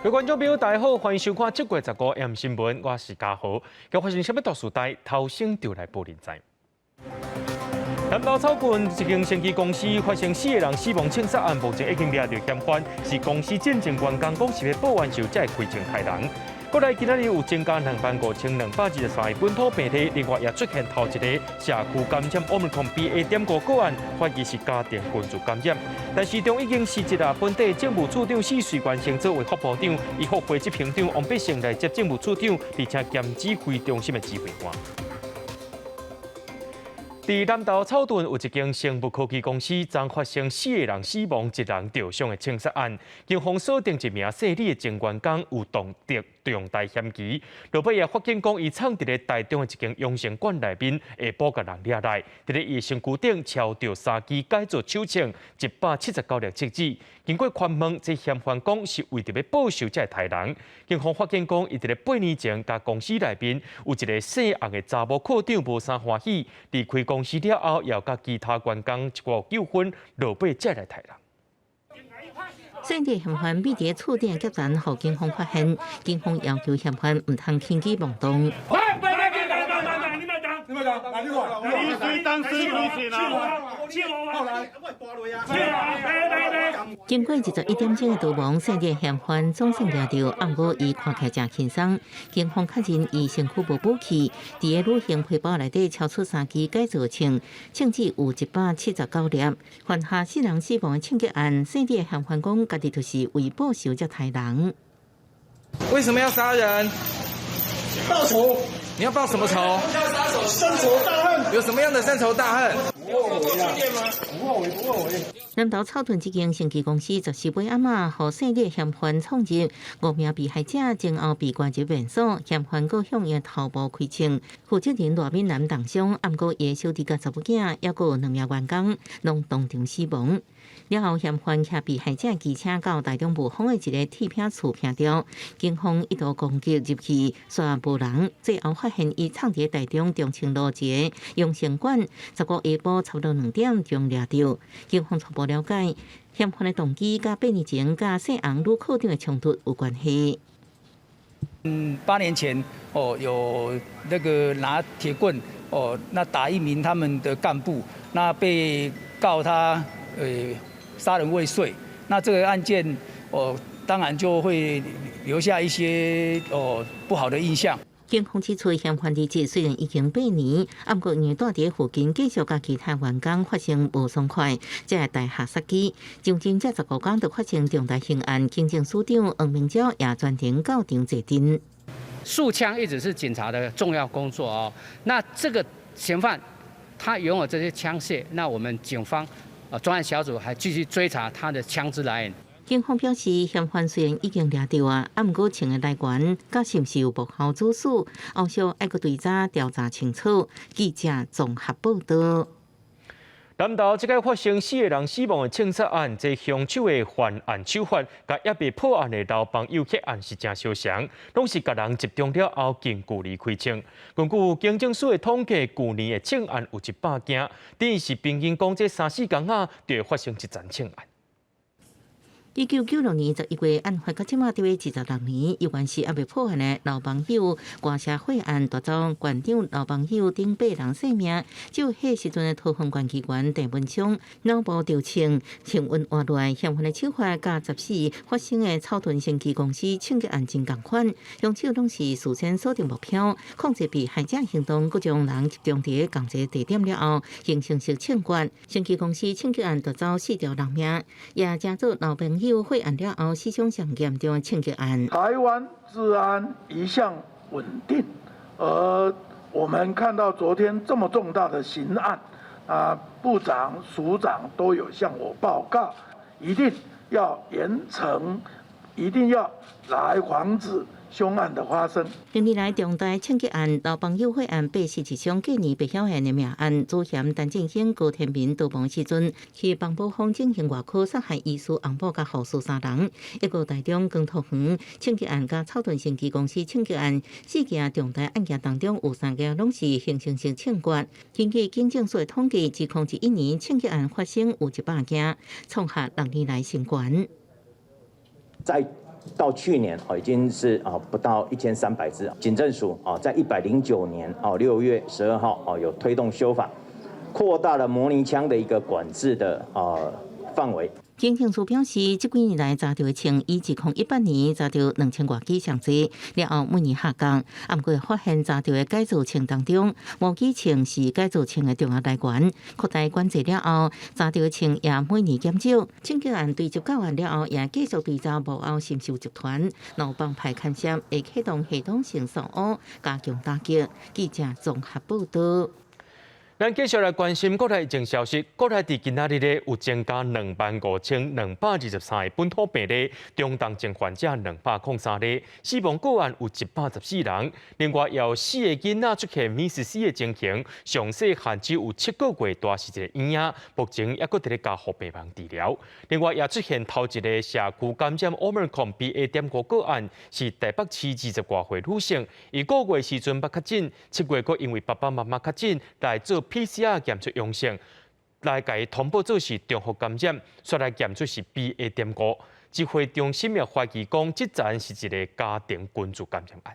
各位观众朋友，大家好，欢迎收看7月15 AM 新闻，我是嘉豪。今发生什么大事代，头先就来报连载。南投草屯一间升级公司发生4个人死亡枪杀案，目前已经抓到嫌犯，是公司正正员工讲是要报案时才会开枪害人。过来今仔日有增加25223个本土病例，另外也出现头一个社区感染 Omicron BA.5个案，怀疑是家庭群组感染。但市中已经是一本地政务处长史水元升作为副部长，以后会执行长王必胜来接政务处长，而且兼指挥中心的指挥官。在南投草屯有一间生物科技公司，昨发生4个人死亡、1人受伤的枪杀案，警方锁定一名姓李的前员工有动得重大嫌疑。落尾也发现讲，伊藏伫咧台中的一间养生馆内面，下晡甲人掠来，伫咧伊身躯顶敲着3支改造手枪，179粒枪支。经过询问，这嫌犯讲是为着要报仇才杀人。警方发现讲，伊伫咧8年前，甲公司内面有一个姓洪的查某科长无啥欢喜，离开公司了后，也甲其他员工一个纠纷，落尾才来杀人。姓李嫌犯被伫厝顶劫案，后警方发现，警方要求嫌犯唔通轻举妄动。经过21点钟的逃亡，姓李嫌犯总算抓到，暗过伊看起来真轻松。警方确认伊身躯无武器，伫个女性皮包内底超出3支改造枪，枪支有179粒。犯下4人死亡的枪击案，姓李嫌犯讲，家己就是为报仇才杀人。为什么要杀人？报仇。你要报什么仇？深仇大恨。有什么样的深仇大恨？不后悔。南投草屯一间升级公司14尾暗暝，互姓李嫌犯闯入，5名被害者前后被关入院所，嫌犯阁向伊头部开枪，负责人罗敏南重伤，暗过伊小弟甲查某囝，还阁有2名员工，拢当场死亡。了后，嫌犯骑被害者机车到台中雾峰的一个铁片厝拼掉，警方一度攻击入去，煞无人。最后发现伊藏伫台中中清路一个养生馆，15下晡差不多2点钟抓到。警方初步了解，嫌犯的动机甲8年前甲姓洪女科长的冲突有关系。8年前有那个拿铁棍那打一名他们的干部，那被告他杀人未遂，那这个案件当然就会留下一些不好的印象。警方指出，嫌犯日子虽然已经8年，不过因为住伫附近，继续甲其他员工发生无爽快，才大下杀机。将近这15天就发生重大刑案，警政署长黄明昭也专程到场坐镇。树枪一直是警察的重要工作哦。那这个嫌犯他拥有这些枪械，那我们警方专案小组还继续追查他的枪支来源。警方表示，嫌犯虽然已经抓到啊，不过枪的来源甲是毋是有幕后主使，后续还阁对查调查清楚。记者综合报道。南投即个发生4个人死亡的枪杀案，这凶手的犯案手法，甲也被破案的老朋友结案是真相像，拢是甲人集中了后近距离开枪。根据警政署的统计，去年的枪案有100件，等于是平均讲这3-4天就会发生一桩枪案。1996年11月，案发到即马就要26年，有关是还未破案的老朋友外社会案夺走馆长老朋友等8人性命，就迄时阵的桃园县机关郑文昌脑部着枪，枪晕活落来，嫌犯的手法甲14发生的草屯升级公司枪击案真共款，凶手拢是事先锁定目标，控制被害者行动，佮将人集中伫共一个地点了后，形成式枪决。升级公司枪击案夺走4条人命，也加做老朋友会案了后，史上上严重的枪击案。台湾治安一向稳定，而我们看到昨天这么重大的刑案，部长、署长都有向我报告，一定要严惩，一定要来防止凶案的发生。近年来重大枪击案、老朋友会案，被是一宗过年被晓现的命案。主嫌陈正兴、高天民逃亡时阵，去帮埔方进行外口杀害医师洪某甲护士3人，一个台中光头园枪击案甲草屯升级公司枪击案4件重大案件当中，有3件拢是形成性枪决。根据警政署的统计，自2011年枪击案发生有100件，创下6年来新高。在到去年已经是不到1300只。警政署在109年6月12号有推动修法，扩大了模拟枪的一个管制的范围。警政署表示，这几年来查到的枪以2018年查到2000多支上济，了后每年下降。不过发现查到的改造枪当中，无几枪是改造枪的重要来源。扩大管制了后，查到的枪也每年减少。枪击案对19案了后，也继续追查幕后深受集团、老帮派牵涉，会启动系统性扫污，加强打击。记者综合报道。咱继续来关心国内疫情消息。国内伫今仔日咧有增加25223个本土病例，中重症患者203例，死亡个案有114人。另外，也有4个囡仔出现米氏死的情形，上细汉只有7个月大是一个婴仔，目前也搁伫咧加护病房治疗。另外，也出现头一个社区感染 Omicron BA.5个案，是台北市20多岁女性，伊5月时阵捌确诊，7月搁因为爸爸妈妈确诊来做PCR 检出阳性，来甲伊通报做是中和感染，却来检出是 BA.5。指挥中心也怀疑讲，这层是一个家庭群聚感染案。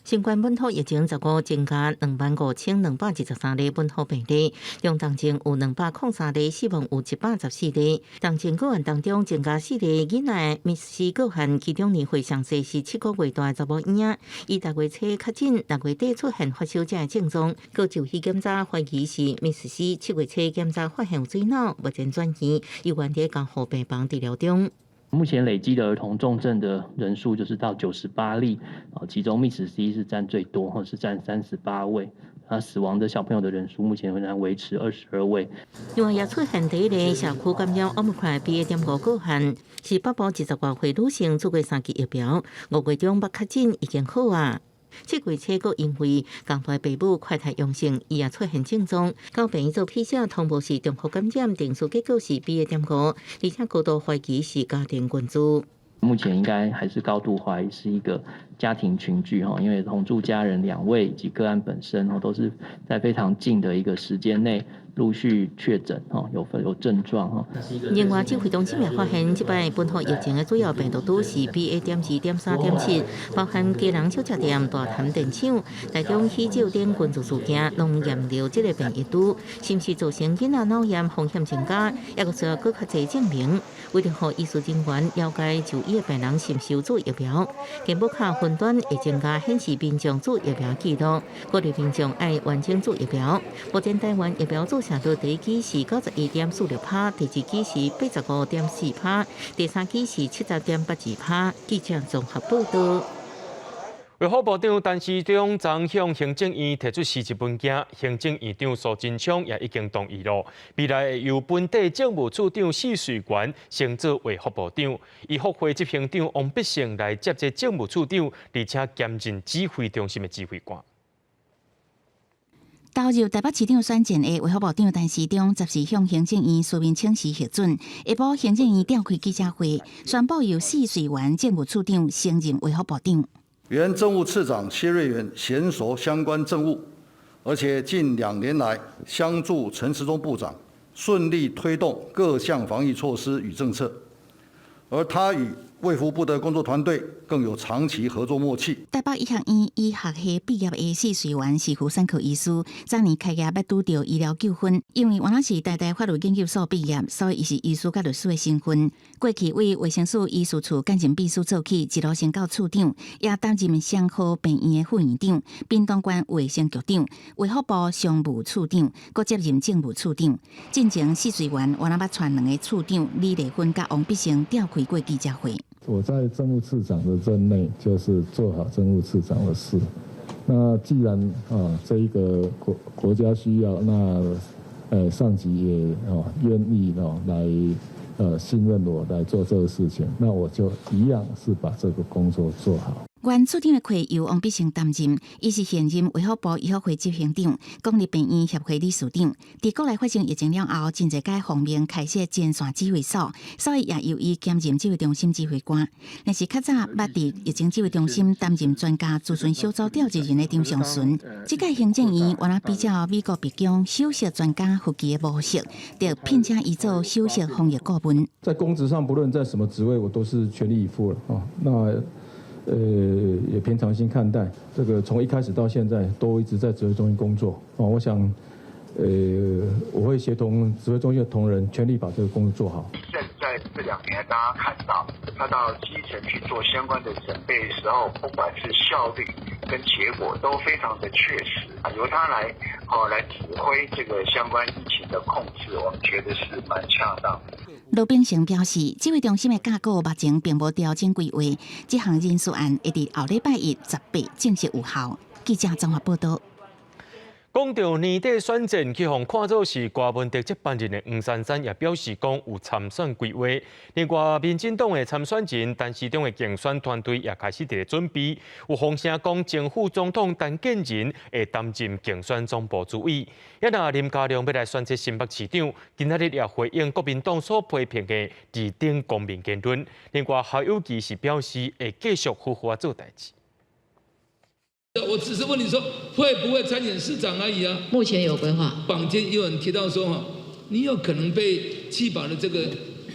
新冠本土疫情15增加25213例本土病例，中重症有203例，死亡有114例。重症个案当中增加4例囡仔密氏个案，其中年岁上细是7个月大查某婴仔，伊6月初确诊，6月底出现发烧这症状，佮就医检查怀疑是密氏，7月初检查发现有水脑，目前转移，依原伫加护病房治疗中。目前累积的儿童重症的人数就是到98例，其中密氏 C 是占最多，或是占38位。死亡的小朋友的人数目前仍然维持22位。另外也出现第一例社区感染 Omicron BA.5个案，是北部20多岁女性做过3剂疫苗，5月中捌确诊已经好啊。7月初，因为共同爸母快筛阳性，伊也出现症状，到病院做 PCR 通报是中和感染，定数结果是 BA.5，而且高度怀疑是家庭群聚。目前应该还是高度怀疑是一个家庭群聚因为同住家人2位以及个案本身都是在非常近的一个时间内陆续确诊有症状另外，指挥中心也发现，这摆本土疫情的主要病毒株是 BA.2.3.7，包含家人小吃店、大潭电厂、台中喜酒等群聚事件，拢验到这个病毒株，是不是造成囡仔脑炎风险增加，也个需要更较侪证明。为了让医术人员了解就医的病人是不是有做疫苗，健保卡云端会增加显示民众做疫苗记录，鼓励民众爱完整做疫苗。目前台湾疫苗注射率第一期是91.46%，第二期是85.4%，第三期是70.82%。记者综合报道。卫福部长陈时中昨向行政院提出辞职文件，行政院长苏贞昌也已经同意了。未来会由本地政务处长许瑞元升做卫福部长，以复会执行长王必胜来接替政务处长，而且兼任指挥中心的指挥官。投入台北市长选战的卫福部长陈时中，则是向行政院书面请辞核准。下晡行政院召开记者会，宣布由许瑞元政务处长升任卫福部长。原政务次长谢瑞元娴熟相关政务，而且近2年来相助陈时中部长顺利推动各项防疫措施与政策，而他与卫福部的工作团队更有长期合作默契。台北医学院医学系毕业的许瑞元是妇产科医师，昨年开业要拄到医疗纠纷，因为原来是台大法律研究所毕业，所以伊是医师甲律师的身份。过去为卫生署医事处干警秘书做起，一路升到处长，也担任双和病院的副院长、屏东县卫生局长、卫福部商务处长，搁接任政务处长。进前许瑞元原来捌传2个处长李丽芬甲王必胜召开过记者会。我在政务次长的任内，就是做好政务次长的事。那既然这一个国家需要，那上级也愿意来信任我来做这个事情，那我就一样是把这个工作做好。原处长的会由王必胜担任，伊是现任卫福部医学会执行长、公立病院协会理事长。在国内发生疫情了后，真侪届方面开设前线指挥所，所以也由伊兼任指挥中心指挥官。但是较早捌在疫情指挥中心担任专家咨询小组调集人的张尚顺，这届行政院原来比较美国白宫首席专家胡奇的模式，就聘请伊做首席防疫顾问。文。在公职上，不论在什么职位，我都是全力以赴了啊。那也平常心看待，这个从一开始到现在都一直在指挥中心工作啊。我想，我会协同指挥中心的同仁，全力把这个工作做好。在这2年，大家看到他到基层去做相关的准备的时候，不管是效率跟结果都非常的确实啊，由他来指挥这个相关疫情的控制，我们觉得是蛮恰当的。罗秉成表示，指挥中心的架构目前并无调整规划，这项人事案会伫后礼拜1 18正式有效。记者综合报道。讲到年底选战，去互看作是柯文哲接班人的黄珊珊也表示讲有参选规划。另外，民进党的参选人陈时中的竞选团队也开始伫准备，有风声讲前副总统陈建仁会担任竞选总部主委。也那林佳龙要来选择新北市长，今仔日也回应国民党所批评的二等公民言论。另外，侯友宜是表示会继续好好做代志。我只是问你说会不会参选市长而已啊？目前有规划。坊间有人提到说哈，你有可能被弃保的这个，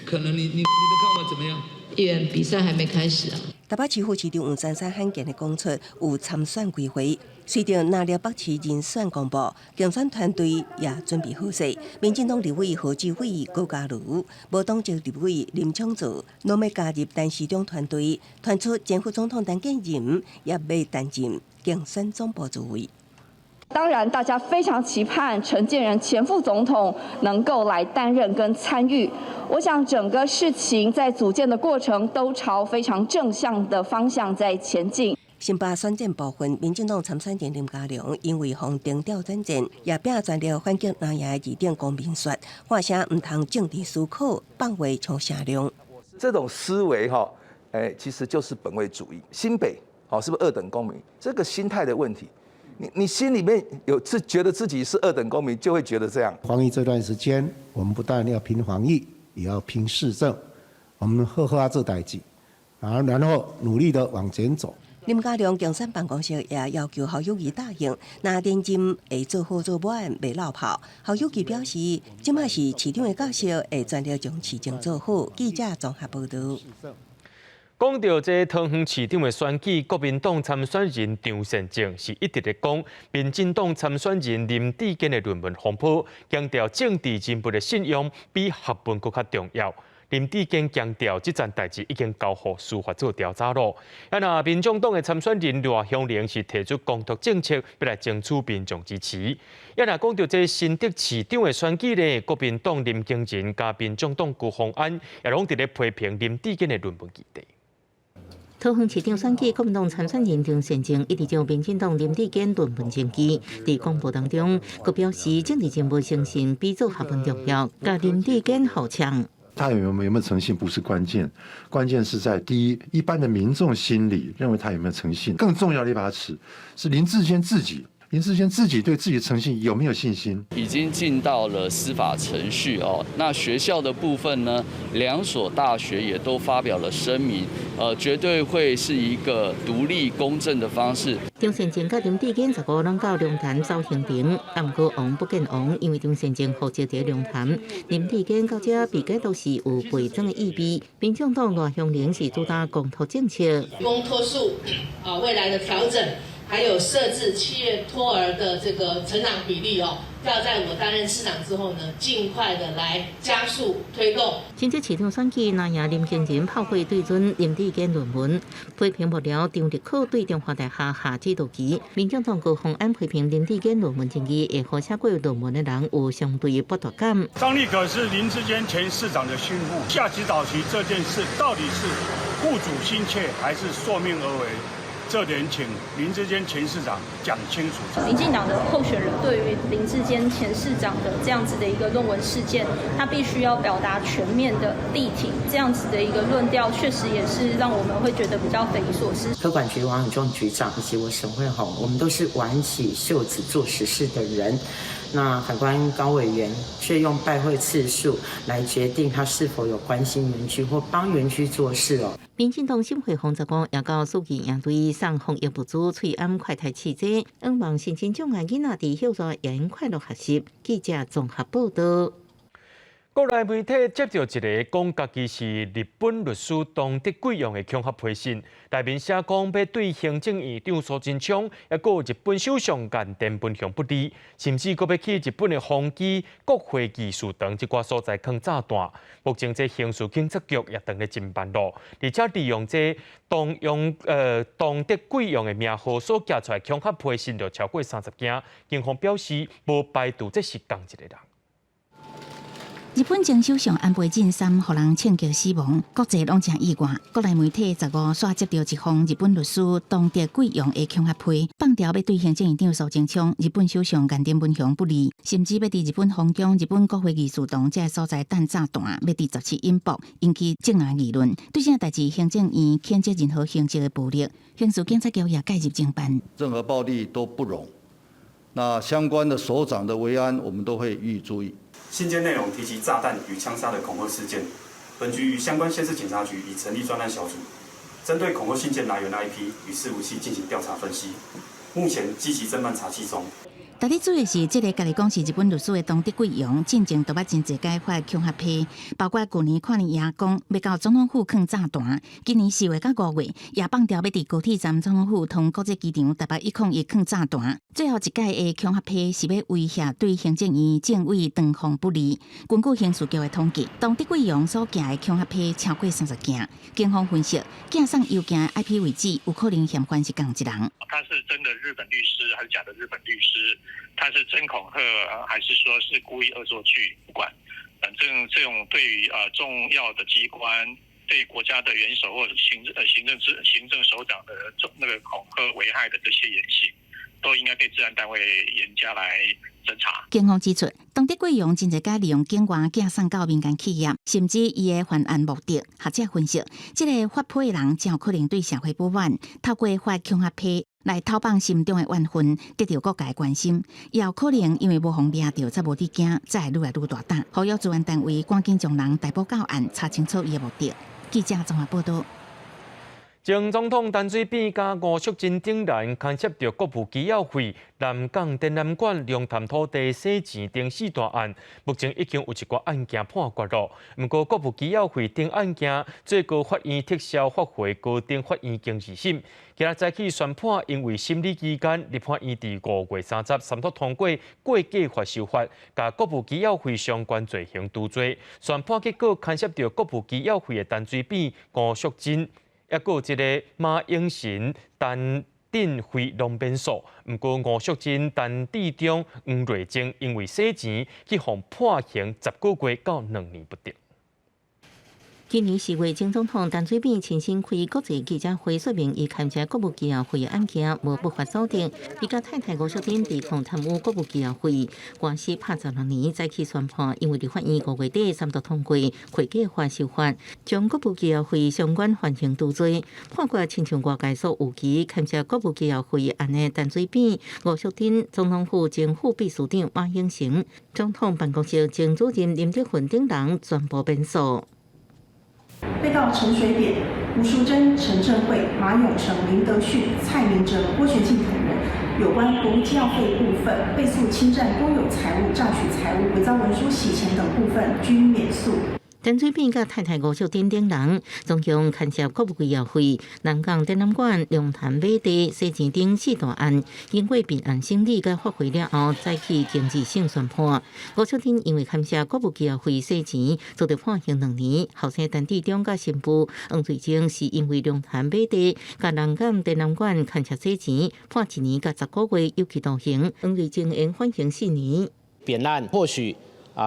可能你的看法怎么样？议员比赛还没开始啊。台北市副市长黄珊珊罕见的讲出有参选规划，随着纳入北市人选公布，竞选团队也准备好势。民进党立委何志伟、高嘉瑜，无党籍立委林昌祖，拢要加入陈时中团队，传出前副总统陈建仁也要担任竞选总部主委。当然，大家非常期盼陈建仁前副总统能够来担任跟参与。我想整个事情在组建的过程都朝非常正向的方向在前进。新北选战部分，民进党参选人林佳龙因为防定调转战，也拼全力反击南亚的二等公民说，话声唔通政治思考，放话冲声量。这种思维其实就是本位主义。新北是不是2等公民？这个心态的问题。你心里面觉得自己是2等公民，就会觉得这样。防疫这段时间，我们不但要拼防疫，也要拼市政，我们好好做代志，然后努力的往前走。林佳龙竞选办公室也要求侯友宜答应，若连任会做好做满，袂落跑。侯友宜表示，即马是市长的角色，会全力将市政做好。记者综合报道。讲到这桃园市长的选举，国民党参选人张善政是一直在讲，民进党参选人林志坚的论文风波，强调政治人物的信用比学问更加重要。林志坚强调，这件代志已经交予司法做调查了。那民众党的参选人罗香玲是提出公投政策，要来争取民众支持。那讲到这新竹市长的选举呢，国民党林经仁加民众党辜鸿安也拢伫咧批评林志坚的论文议题。桃园市长选举，国民党参选人张善政一直将民进党林志坚论文证据。在公布当中，佮表示政治人物诚信比做学问重要，甲林志坚好强。他有没有诚信不是关键，关键是在第一，一般的民众心里认为他有没有诚信。更重要的一把尺是林志坚自己。林志坚自己对自己的诚信有没有信心？已经进到了司法程序哦。那学校的部分呢，2所大学也都发表了声明，绝对会是一个独立公正的方式。张善政甲林志坚15人到龙潭走行程，不过王不见王，因为张善政负责在龙潭，林志坚到这比解都是有倍增的意味。民众党罗香玲是主打公投政策，公托数未来的调整。还有设置企业托儿的这个成长比例要在我担任市长之后呢，尽快的来加速推动。新竹市长选举，南亚林经仁炮火对准林志坚论文，批评幕僚张立科对中华大学下指导棋。民进党高虹安批评林志坚论文证据，会和写过论文的人有相对不妥感。张立可是林志坚前市长的心腹，下指导棋这件事到底是护主心切还是受命而为？这点请林志坚前市长讲清楚。民进党的候选人对于林志坚前市长的这样子的一个论文事件，他必须要表达全面的力挺，这样子的一个论调，确实也是让我们会觉得比较匪夷所思。科管局王永仲局长以及我沈慧虹，我们都是挽起袖子做实事的人。那法官高委员却用拜会次数来决定他是否有关心园区或帮园区做事哦。民进党新会红则讲，也到数据应对上防疫不足，催安快太刺激，希望新生障碍囡仔伫校园也快乐学习。记者综合报道。国内媒体接到一个讲家己是日本律师东德贵阳的恐吓批信，内面写讲要对行政院长苏贞昌，也有日本首相岸田文雄不利，甚至阁要去日本的宏基、国会技术等一寡所在放炸弹。目前这刑事警察局也正在侦办咯，而且利用这东德贵阳的名号所寄出来恐吓批信，就超过30件。警方表示，无排除这是同一个人。日本前首相安倍晋三互人枪击死亡，国际拢真意外。国内媒体15刷接到一封日本律师东德贵阳的恐吓批，放调要对行政院长苏贞昌、日本首相岸田文雄不利，甚至要伫日本皇宫、日本国会议事堂这所在弹炸弹，要伫17引爆，引起正面议论。对这代志，行政院谴责任何形式的暴力，刑事警察局也介入侦办。任何暴力都不容，那相关的首长的维安，我们都会予以注意。信件内容提及炸弹与枪杀的恐吓事件，本局与相关县市警察局已成立专案小组，针对恐吓信件来源 IP 与伺服器进行调查分析，目前积极侦办查缉中。大家注意的是，这个家己讲是日本律师的东德贵阳，进前都捌真侪解发恐吓批，包括去年看年也讲要到总统府放炸弹，今年4月到5月也放调要伫高铁站总统府同国际机场台北101放炸弹。最后一届的恐吓批是要威胁对行政院政委长方不利。根据刑事局的统计，东德贵阳所寄的恐吓批超过30件。警方分析，寄送邮件 IP 位置有可能嫌犯是同一人。他是真的日本律师还是假的日本律师？他是真恐吓还是说是故意恶作剧？不管，反正这种对于重要的机关、对国家的元首或者行政首长的那个恐吓危害的这些言行，都应该被治安单位严加来侦查。警方指出，东德贵阳真侪家利用警员寄送到民间企业，甚至伊的犯案目的。学者分析，这个发批的人真有可能对社会不满，透过发恐吓批来讨放心中的怨愤，得到各界关心。也有可能因为无防抓到，才无得惊，才会愈来愈大胆。呼吁治安单位赶紧将人逮捕到案，查清楚伊的目的。记者综合报道。前总统陈水扁甲吴淑珍等人牵涉到国务机要费、南港展览馆龙潭土地洗钱等4大案，目前已经有一寡案件判决了。不过，国务机要费等案件，最高法院撤销发回高等法院经济审，今日早起宣判，因为审理期间，立法院伫5月30三读通过过计法修法，甲国务机要费相关罪行除罪。宣判结果牵涉到国务机要费的陈水扁、吴淑珍。也有一个马英贤、陈振辉拢免诉，不过吴淑珍、陈志忠、黄瑞晶因为洗钱，去互判刑10个月到2年不等。今年4月，前总统陈水扁亲身开国际记者会，说明伊参加国务机要费案件无不法锁定。伊甲太太吴淑珍抵抗贪污国务机要费，官司拍16年，再起宣判，因为立法院5月底三读通过会计法修法，将国务机要费相关犯刑除罪，判决亲像外界所预期，参加国务机要费案的陈水扁、吴淑珍、总统府前副秘书长马英成、总统办公室前主任林德训等人全部免诉。被告陈水扁、吴淑珍、陈振慧、马永成、林德训、蔡明哲、郭全庆等人有关国务机要费部分被诉侵占公有财物、诈取财物、伪造文书、洗钱等部分均免诉。陈水扁甲太太吴淑珍等人，总共牵涉国务机要费、南港展览馆、龙潭买地、洗钱等4大案，因为并案审理甲发回了后，再起经济性宣判。吴淑珍因为牵涉国务机要费洗钱，遭到判刑2年。后生陈志忠甲新妇黄瑞晶是因为龙潭买地、甲南港展览馆牵涉洗钱，判1年甲10个月有期徒刑。黄瑞晶应缓刑4年。扁案或许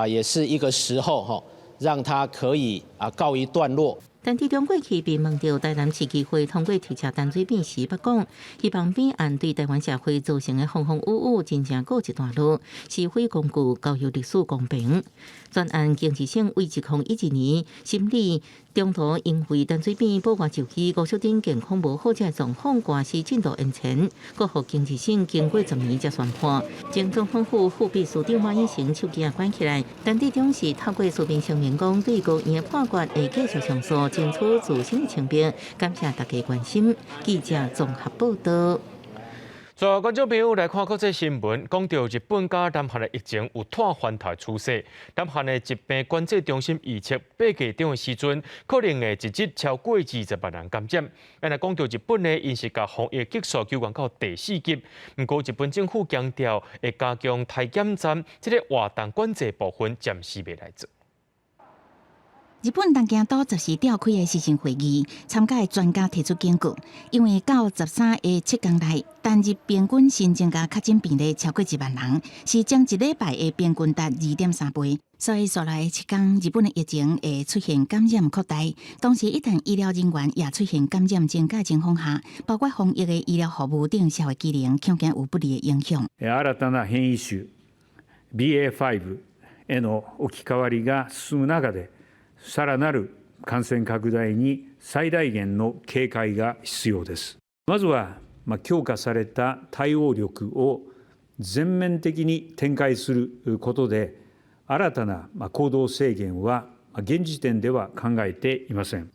也是一个时候让他可以告一段落。陈志忠过去被问到台南市议会通过推测陈水扁时，捌讲希望扁案对台湾社会造成的风风雨雨，真正告一段落，是非公具，交由历史公平。专案经济性为2011年审理，中途因为陈水扁保外就医，吴淑珍健康无好这状况，官司进度延前，搁互经济性经过10年才宣判。前总统府副秘书长马英成手机关起来，陈志忠是透过书面声明讲，对高院的判决会继续上诉，争取自身的清白。感谢大家关心，记者综合报道。所有观众朋友来看国际新闻，讲到日本甲南韩的疫情有拖翻台趋势。南韩的疾病管制中心预测8月中的时阵，可能会一日超过20万人感染。咱来讲到日本呢，因是甲防疫激素求援到第4级，不过日本政府强调会加强体检站，这个活动管制部分暂时未来做。日本东京都14召开的视讯会议，参加的专家提出警告，因为到13个7天内，单日平均新增加确诊病例超过1万人，是将一礼拜的平均达2.3倍。所以，接来7天，日本的疫情会出现感染扩大。同时，一旦医疗人员也出现感染增加情况下，包括防疫的医疗服務等社會機能，恐驚有不利的影響。新たな変異種 BA.5 への置き換わりが進む中で、さらなる感染拡大に最大限の警戒が必要です。まずは強化された対応力を全面的に展開することで、新たな行動制限は現時点では考えていません。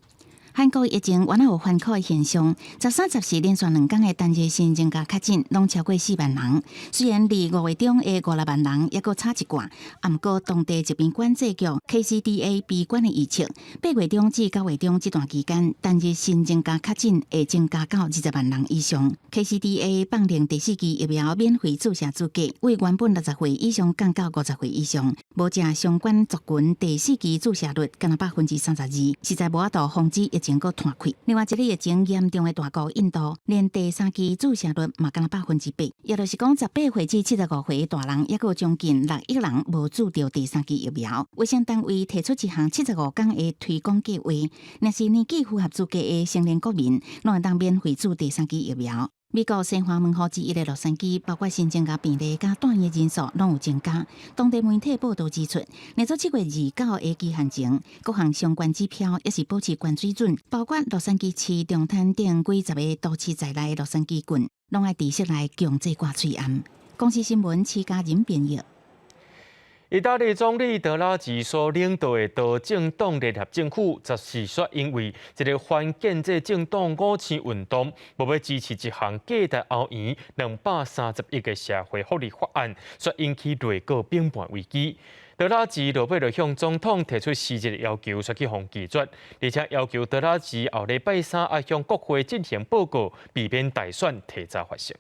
韩国疫情原来有反口的现象，13、14连续2天的单日新增加确诊拢超过4万人。虽然离5月中的5、6万人也阁差一寡，不过当地疾病管制局 KCDA 闭关的预测，8月中至9月中这段期间，单日新增加确诊会增加到20万人以上。KCDA 放定第4期疫苗免费注射资格，为原本60岁以上降到50岁以上。无食相关族群第4期注射率干32%，实在无法度防止疫情阁摊开。另外一个疫情严重的大国印度，连第3期注射率嘛干8%，也就是讲18岁至75岁的大人，也有将近6亿人无注到第3期疫苗。卫生单位提出一项75天的推广计划，若是年纪符合资格的成年国民，拢会当免费注第3期疫苗。美国西华门户之一的洛杉矶，包括新增加病例加断疫人数拢有增加。当地媒体报道指出，来到7月29日的期限前，各项相关指标也是保持高水准，包括洛杉矶市中滩等几十个都市在内的洛杉矶郡，拢爱持续来强制挂嘴案。公司新闻徐家仁编译。意大利总理德拉吉所领导的多政党联合政府，14说因为一个反建制政党5千运动，无要支持一项价值欧元230亿的社会福利法案，所引起内阁变盘危机。德拉吉落尾就向总统提出4日要求，说去互拒绝，而且要求德拉吉后礼拜3要向国会进行报告，避免大选提早发生。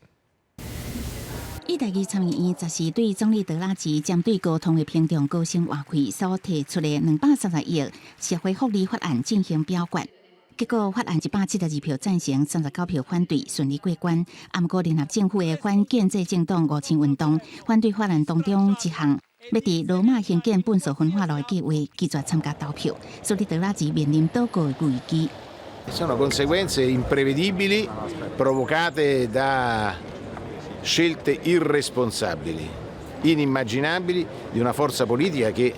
意大利参议院14对总理德拉吉针对高通的评重高升话费所提出的230亿社会福利法案进行表决，结果法案172票赞成，39票反对，顺利过关。不过联合政府的反建制政党5千运动反对法案当中一项要伫罗马兴建本所分化路的计划，拒绝参加投票，所以德拉吉面临倒戈的危机。Sono conseguenze imprevedibili provocate da scelte irresponsabili, inimmaginabili di una forza politica che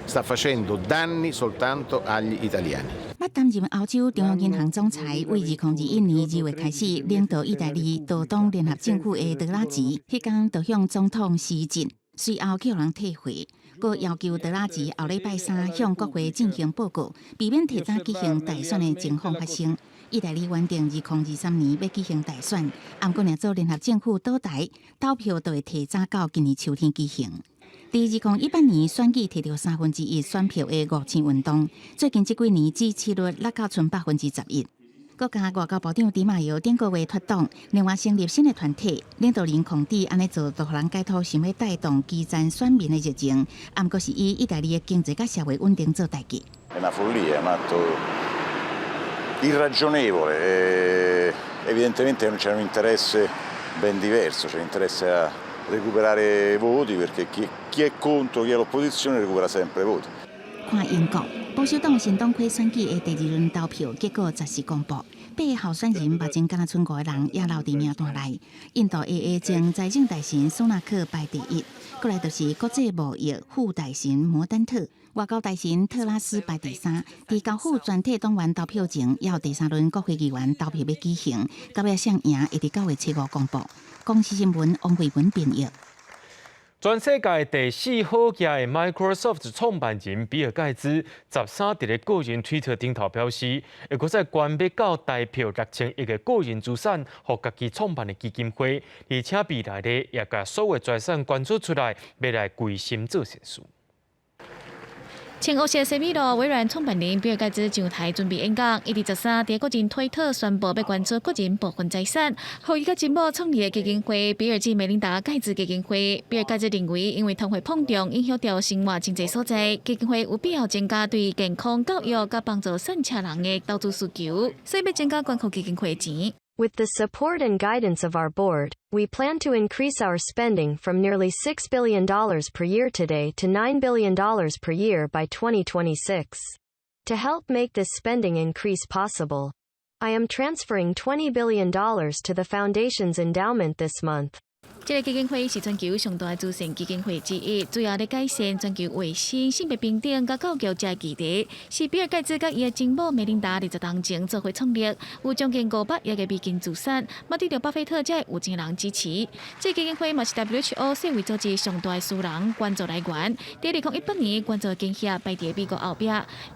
sta facendo danni soltanto agli italiani. 担任欧洲中央银行总裁，为2021年2月开始领导意大利多党联合政府的德拉吉，迄天就向总统施震，随后叫人退回，佮要求德拉吉后礼拜3向国会进行报告，避免提早举行大选的情况发生。意大利原定2023年要举行大选，不过若做联合政府倒台，投票就会提早到今年秋天举行。第2018年选举摕到1/3选票的5千运动，最近这几年支持率落到剩11%。国家外交部长迪马尤顶个月脱党，另外成立新的团体，领导人控制安尼做，就互人解读想要带动基层选民的热情，不过是以意大利的经济甲社会稳定做代价。Irragionevole, evidentemente c'è un interesse ben diverso, c'è interesse a recuperare voti perché chi è contro, chi è all'opposizione recupera sempre voti. 看英国保守党新党魁选举的第2轮投票结果暂时公布，8个候选人目前敢若剩5个人也留伫名单内。印度的前财政大臣苏纳克排第1，过来就是国际贸易副大臣摩丹特。外交大臣特拉斯排第3，伫交付全体党员投票前，也有第3轮国会议员投票要举行，9月谁赢会伫9月7号公布。公司新闻王慧文编译。全世界第4好价的 Microsoft 创办人比尔盖茨13日个人推特顶头表示，会搁再关闭到代表6000亿的个人资产，和家己创办的基金会，而且未来咧也甲所有财产捐出出来，要来归心做善事。前俄西米罗微软创办人比尔盖茨上台准备演讲，伊伫13日个人推特宣布要捐出个人部分财产，互伊甲金某创立的基金会比尔及梅琳达盖茨基金会。比尔盖茨认为，因为通货膨胀影响到生活经济所在，基金会有必要增加对健康教育甲帮助善车人的投资需求，所以要增加捐给基金会的钱。With the support and guidance of our board, we plan to increase our spending from nearly $6 billion per year today to $9 billion per year by 2026. To help make this spending increase possible, I am transferring $20 billion to the Foundation's endowment this month. 这个基金会是全球上大的慈善基金会之一，主要咧改善全球卫生、性别平等甲教育这议题。是比尔盖茨甲伊的情某梅琳达20年前做伙创立，有将近500亿的美金资产，嘛得到巴菲特这有钱人支持。这基金会嘛是 WHO 世卫组织上大的私人捐助来源。在2018年，捐助的金额排伫美国后壁。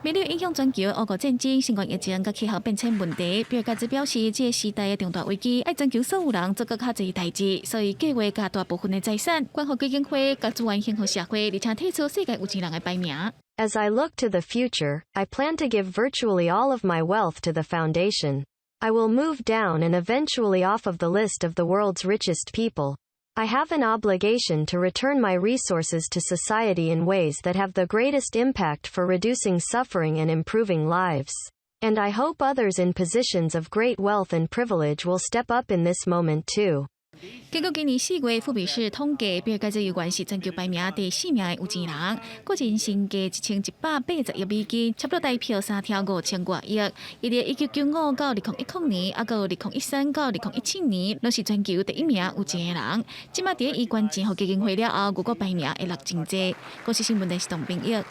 面对影响全球的俄乌战争、新冠疫情甲气候变迁问题，比尔盖茨表示，这个时代的重大危机，爱全球所有人做更较侪代志，所以计划加大部分的财产捐予基金会，甲资源献予社会，而且提出世界有钱人的排名。As I look to the future, I plan to give virtually all of my wealth to the foundation. I will move down and eventually off of the list of the world's richest people. I have an obligation to return my resources to society in ways that have the greatest impact for reducing suffering and improving lives. And I hope others in positions of great wealth and privilege will step up in this moment too. 根据今年4月富比士统计，比尔盖茨有关是全球排名第4名的有钱人，个人身价1180亿美金，差不多代表3条5000多亿。伊伫1995到2010年，啊，到2013到2017年，拢是全球第1名有钱的人。即马伫伊捐钱予基金会了后，我排名会落真济。国际新闻台是董炳益。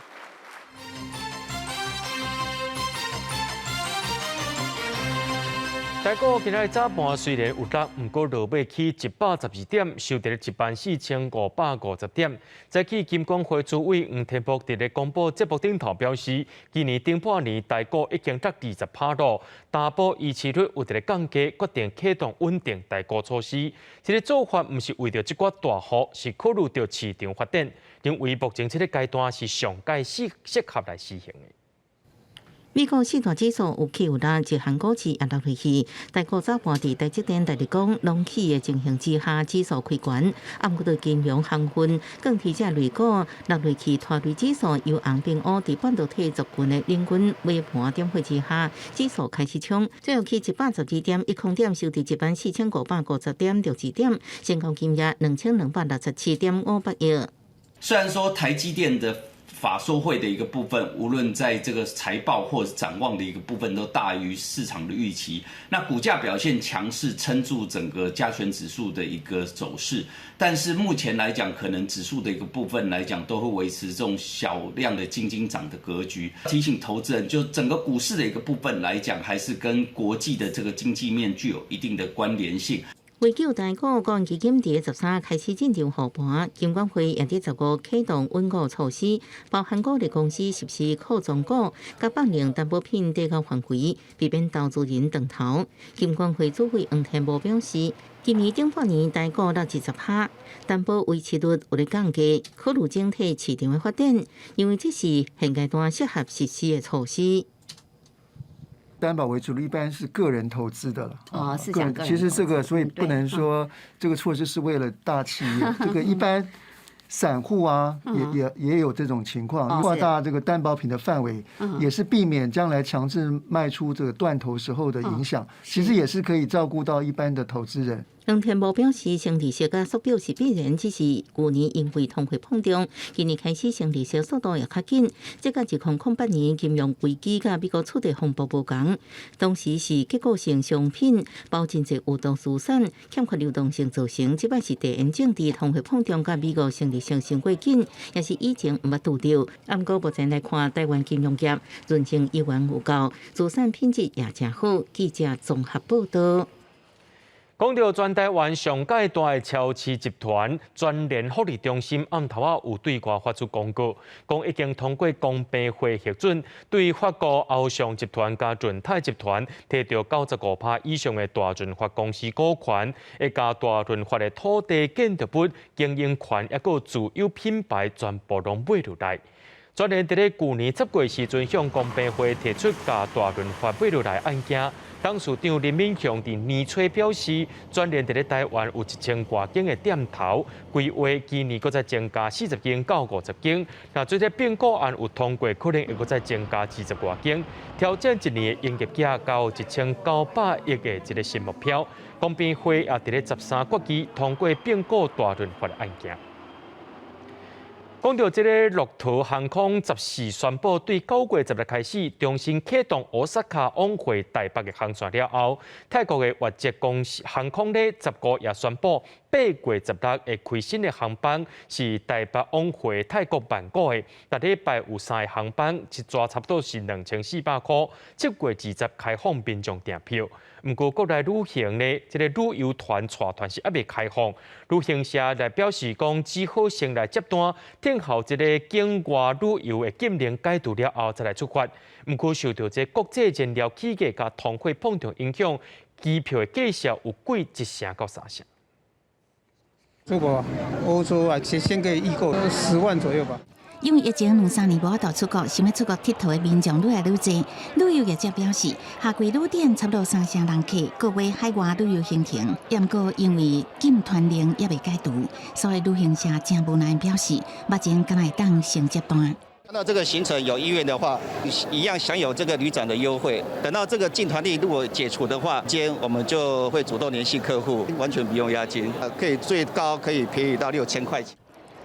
台股今仔日早盘虽然有跌，不过落尾去112点，收在14550点。早起金管会主委黄天福伫咧公布节目顶头表示，今年顶半年台股已经跌20%咯，大波预期率有一个降低，决定启动稳定台股措施。这个做法毋是为着即寡大户，是考虑到市场发展，认为目前这个阶段是上介适合来实行的。美国四大指数有起有落，一项股市也落落去。台股早盘伫台积电、台立光拢起的情形之下，指数开悬。啊，毋过对金融、航运、钢铁这类股落落去，拖累指数由红变乌。伫半导体族群的领军尾盘点火之下，指数开始冲，最后去112点，10点收伫14550点，2点，成交金额2267.58亿。虽然说台积电的法说会的一个部分，无论在这个财报或者展望的一个部分都大于市场的预期，那股价表现强势，撑住整个加权指数的一个走势。但是目前来讲，可能指数的一个部分来讲，都会维持这种小量的金涨的格局。提醒投资人，就整个股市的一个部分来讲，还是跟国际的这个经济面具有一定的关联性。为救台股，个人基金伫13开始进场护盘，金管会也伫15启动稳固措施，包含鼓励公司实施扩张股，甲放令担保品低高范围，避免投资人断头。金管会主委黄天博表示，今年顶半年台股落20%，担保维持率有咧降低，考虑整体市场的发展，因为这是现阶段适合实施的措施。担保为主的一般是个人投资的了。哦，是讲个人。其实这个，所以不能说这个措施是为了大企业，这个一般散户啊，也有这种情况，扩大这个担保品的范围，也是避免将来强制卖出这个断头时候的影响。其实也是可以照顾到一般的投资人。黄天博表示，升利息甲缩表是必然，只是去年因为通货膨胀，今年开始升利息速度也较紧。这甲2008年金融危机甲美国出的风暴无同，当时是结构性商品包真侪有动资产欠缺流动性造成。即摆是地缘政治、通货膨胀甲美国升利息升过紧，也是以前毋捌拄到。不过目前来看，台湾金融业润情依然有够，资产品质也真好。记者综合报道。讲到全台湾上界大的超市集团全联福利中心暗头仔有对外发出公告，讲已经通过公平会核准，对法国欧尚集团加润泰集团摕到95%以上的大润发公司股权，会加大润发的土地、建筑物、经营权，还有自有品牌全部拢买入来。全联伫咧去年10月时阵向公平会提出加大润发买入来案件。董事长林敏强伫年初表示，全联伫咧台湾有1000多间的店头，规划今年搁再增加40间到50间。那做这并购案有通过，可能会搁再增加20多间，挑战一年的营业额到1900亿的一个新目标。公平会也伫咧13国期通过并购大润发的案件。讲到这个骆驼航空14宣布，对9月10日开始重新启动奥萨卡往回台北的航线了后，泰国的越捷公司航空咧15也宣布8月16日会开新的航班，是台北往回泰国曼谷的。但礼拜有3个航班，一抓差不多是2400块。7月20开放民众订票。不过国内旅行呢，这个旅游团带团是还未开放。旅行社来表示讲，只好先来接单，等候这个境外旅游的禁令解除了后再来出发。不过受到这国际燃料起价甲通货膨胀影响，机票的价格有贵1成到3成。出国欧洲啊，先可以预购10万左右吧。因为疫情2-3年无法度出国，想要出国佚佗的民众愈来愈多。旅游业者表示，下季旅店差不多3成人客，各位海外旅游行程。也毋过因为禁团令也未解除，所以旅行社真无奈表示，目前敢会当先接单。看到这个行程有意愿的话，一样享有这个旅展的优惠。等到这个禁团令如果解除的话，我们就会主动联系客户，完全不用押金，可以最高可以便宜到6000块钱。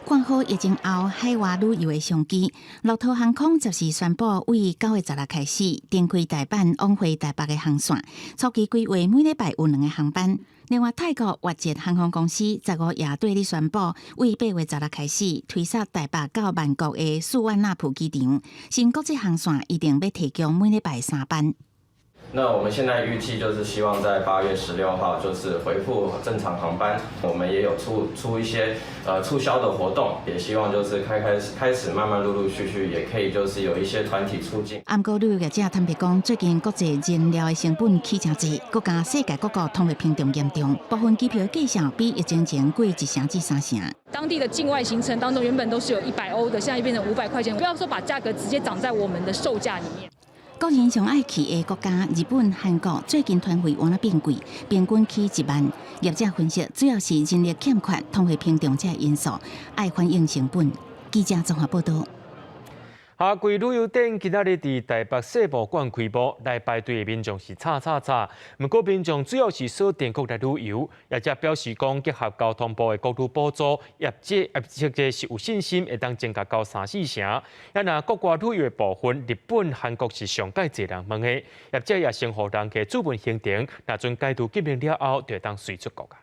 看好疫情后海外旅游的商机，骆驼航空14宣布，为9月10日开始展开台版往回台北的航线，初期规划每礼拜有2个航班。另外，泰国越捷航空公司15也对你宣布，为8月10日开始推出台北到曼谷的苏万那普机场，新国际航线一定要提供每礼拜3班。那我们现在预计就是希望在8月16号就是恢复正常航班，我们也有出一些促销的活动，也希望就是开始慢慢陆续也可以就是有一些团体出境。不过旅游业者坦白讲，最近国际燃料的成本起真济，国家世界各国通货膨胀严重，部分机票的价格比疫情前贵1成至3成。当地的境外行程当中，原本都是有100欧的，现在变成500块钱。不要说把价格直接涨在我们的售价里面。国人上爱去的国家，日本、韩国最近团费往那变贵，平均起1万。业者分析，主要是人力欠缺、通货膨胀这因素，爱反映成本。记者综合报道。夏季旅游展今仔日伫台北世博馆开幕，来排队的民众是吵。不过民众主要是锁定国内旅游，业者表示讲，结合交通部的国旅补助，业者是有信心会当增加到3-4成。若国外旅游的部分，日本、韩国是上界侪人问的，业者也先互人去主文行程，若阵解除禁令了后，就会当随出国啊。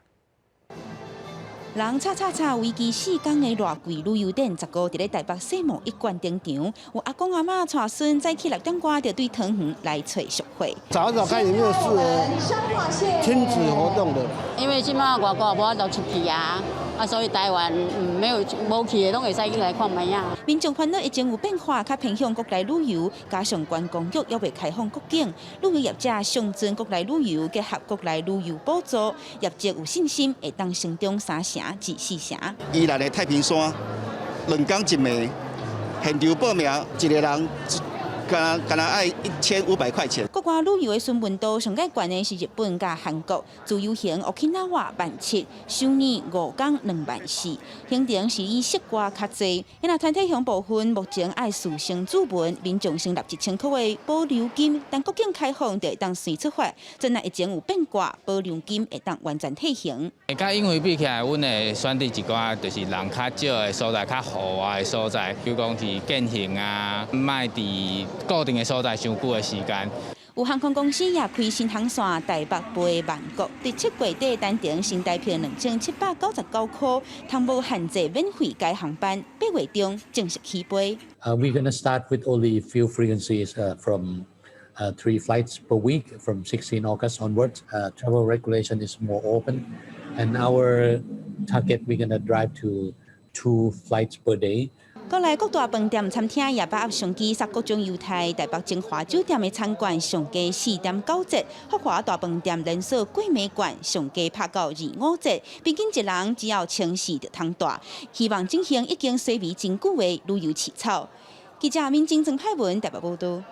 人吵，为期4天的热季旅游展，15伫咧台北世贸1馆登场。有阿公阿嬷带孙早起6点多就对汤圆来找熟会。找看有没有适合亲子活动的。因为即马外国无法度出去啊，所以台湾无去的拢会使进来看卖啊。民众烦恼疫情有变化，较偏向国内旅游，加上观光局也未开放国境，旅游业者上尊国内旅游结合国内旅游补助，业者有信心会当成长3成至4成。宜兰的太平山2天1暝，现场报名一个人敢若爱1500块钱。国外旅游的新闻度上界悬的是日本甲韩国，自由行Okinawa 17000，首年5天2万4，行程是以室外较济。若团体向部分目前爱事先注文，民众先纳1000块的保留金，但国境开放就会当随出发。真若疫情有变卦，保留金会当完全退行。甲因为比起来，阮会选择一寡就是人较少的所在、较户外的所在，比如讲是健行啊，卖伫固定的所在伤久的时间。有航空公司也开新航线台北飞曼谷，伫7月底单程新台票2799块，通无限制免费改航班，8月中正式起飞。We're going to start with only a few frequencies from 3 flights per week from 16 August onwards. Travel regulation is more open, and our target we're gonna drive to 2 flights per day. 国内各大饭店、餐厅也把握上机杀各种优待，台北精华酒店的餐馆上价4.9折，福华大饭店连锁桂美馆上价拍到2.5折，平均一人只要1,400就通住。希望进行已经衰微真久的旅游起草。记者民警郑派文台北报道。